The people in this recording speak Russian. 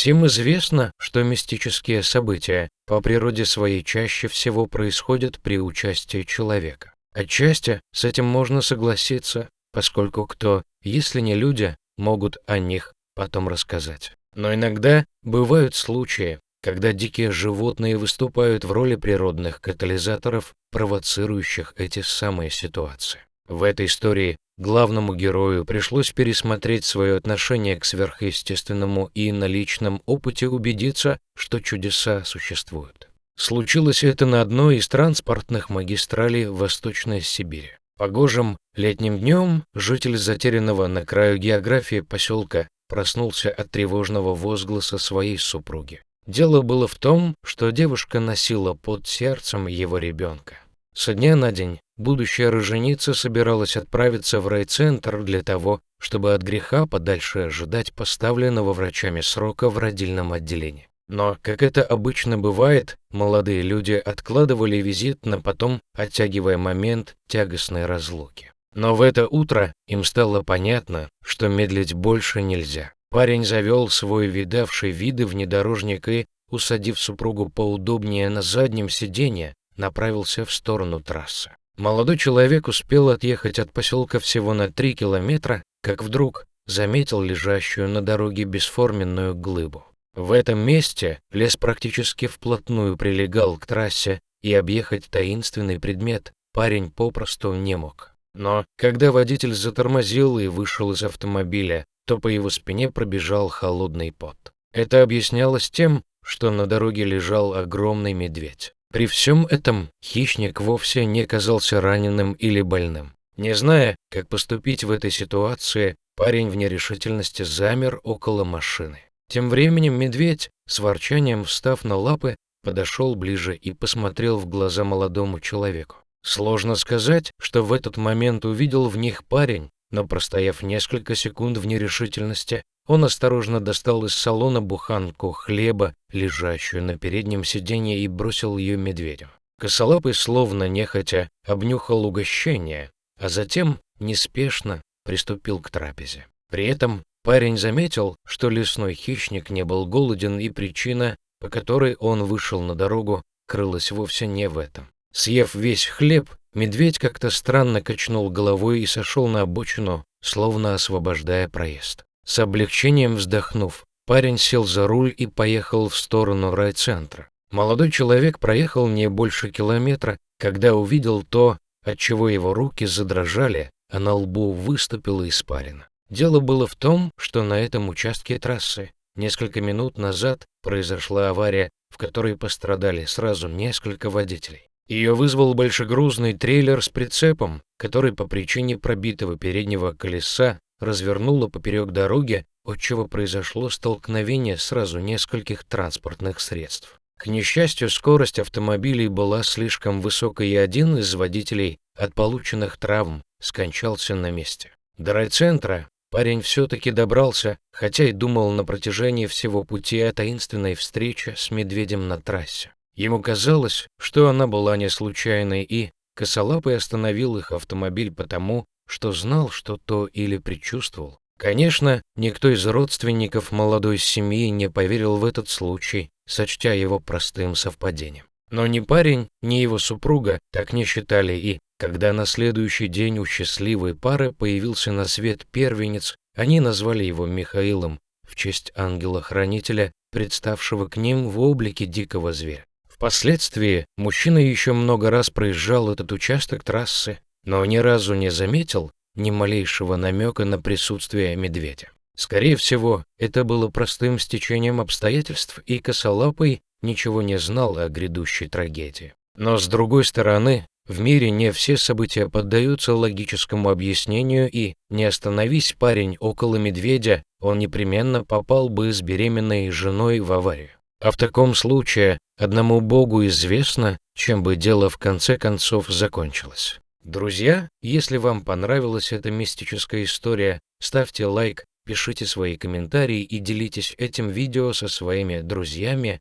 Всем известно, что мистические события по природе своей чаще всего происходят при участии человека. Отчасти с этим можно согласиться, поскольку кто, если не люди, могут о них потом рассказать. Но иногда бывают случаи, когда дикие животные выступают в роли природных катализаторов, провоцирующих эти самые ситуации. В этой истории главному герою пришлось пересмотреть свое отношение к сверхъестественному и на личном опыте убедиться, что чудеса существуют. Случилось это на одной из транспортных магистралей в Восточной Сибири. Погожим летним днем житель затерянного на краю географии поселка проснулся от тревожного возгласа своей супруги. Дело было в том, что девушка носила под сердцем его ребенка. Со дня на день будущая роженица собиралась отправиться в райцентр для того, чтобы от греха подальше ожидать поставленного врачами срока в родильном отделении. Но, как это обычно бывает, молодые люди откладывали визит на потом, оттягивая момент тягостной разлуки. Но в это утро им стало понятно, что медлить больше нельзя. Парень завел свой видавший виды внедорожник и, усадив супругу поудобнее на заднем сиденье, направился в сторону трассы. Молодой человек успел отъехать от поселка всего на 3 километра, как вдруг заметил лежащую на дороге бесформенную глыбу. В этом месте лес практически вплотную прилегал к трассе, и объехать таинственный предмет парень попросту не мог. Но когда водитель затормозил и вышел из автомобиля, то по его спине пробежал холодный пот. Это объяснялось тем, что на дороге лежал огромный медведь. При всем этом хищник вовсе не казался раненым или больным. Не зная, как поступить в этой ситуации, парень в нерешительности замер около машины. Тем временем медведь, с ворчанием встав на лапы, подошел ближе и посмотрел в глаза молодому человеку. Сложно сказать, что в этот момент увидел в них парень, но, простояв несколько секунд в нерешительности, он осторожно достал из салона буханку хлеба, лежащую на переднем сиденье, и бросил ее медведю. Косолапый, словно нехотя, обнюхал угощение, а затем неспешно приступил к трапезе. При этом парень заметил, что лесной хищник не был голоден, и причина, по которой он вышел на дорогу, крылась вовсе не в этом. Съев весь хлеб, медведь как-то странно качнул головой и сошел на обочину, словно освобождая проезд. С облегчением вздохнув, парень сел за руль и поехал в сторону райцентра. Молодой человек проехал не больше километра, когда увидел то, отчего его руки задрожали, а на лбу выступила испарина. Дело было в том, что на этом участке трассы несколько минут назад произошла авария, в которой пострадали сразу несколько водителей. Ее вызвал большегрузный трейлер с прицепом, который по причине пробитого переднего колеса развернуло поперек дороги, отчего произошло столкновение сразу нескольких транспортных средств. К несчастью, скорость автомобилей была слишком высокой, и один из водителей от полученных травм скончался на месте. До райцентра парень все-таки добрался, хотя и думал на протяжении всего пути о таинственной встрече с медведем на трассе. Ему казалось, что она была не случайной, и косолапый остановил их автомобиль потому, что знал что-то или предчувствовал. Конечно, никто из родственников молодой семьи не поверил в этот случай, сочтя его простым совпадением. Но ни парень, ни его супруга так не считали, и когда на следующий день у счастливой пары появился на свет первенец, они назвали его Михаилом в честь ангела-хранителя, представшего к ним в облике дикого зверя. Впоследствии мужчина еще много раз проезжал этот участок трассы, но ни разу не заметил ни малейшего намека на присутствие медведя. Скорее всего, это было простым стечением обстоятельств, и косолапый ничего не знал о грядущей трагедии. Но с другой стороны, в мире не все события поддаются логическому объяснению, и не остановись парень около медведя, он непременно попал бы с беременной женой в аварию. А в таком случае одному Богу известно, чем бы дело в конце концов закончилось. Друзья, если вам понравилась эта мистическая история, ставьте лайк, пишите свои комментарии и делитесь этим видео со своими друзьями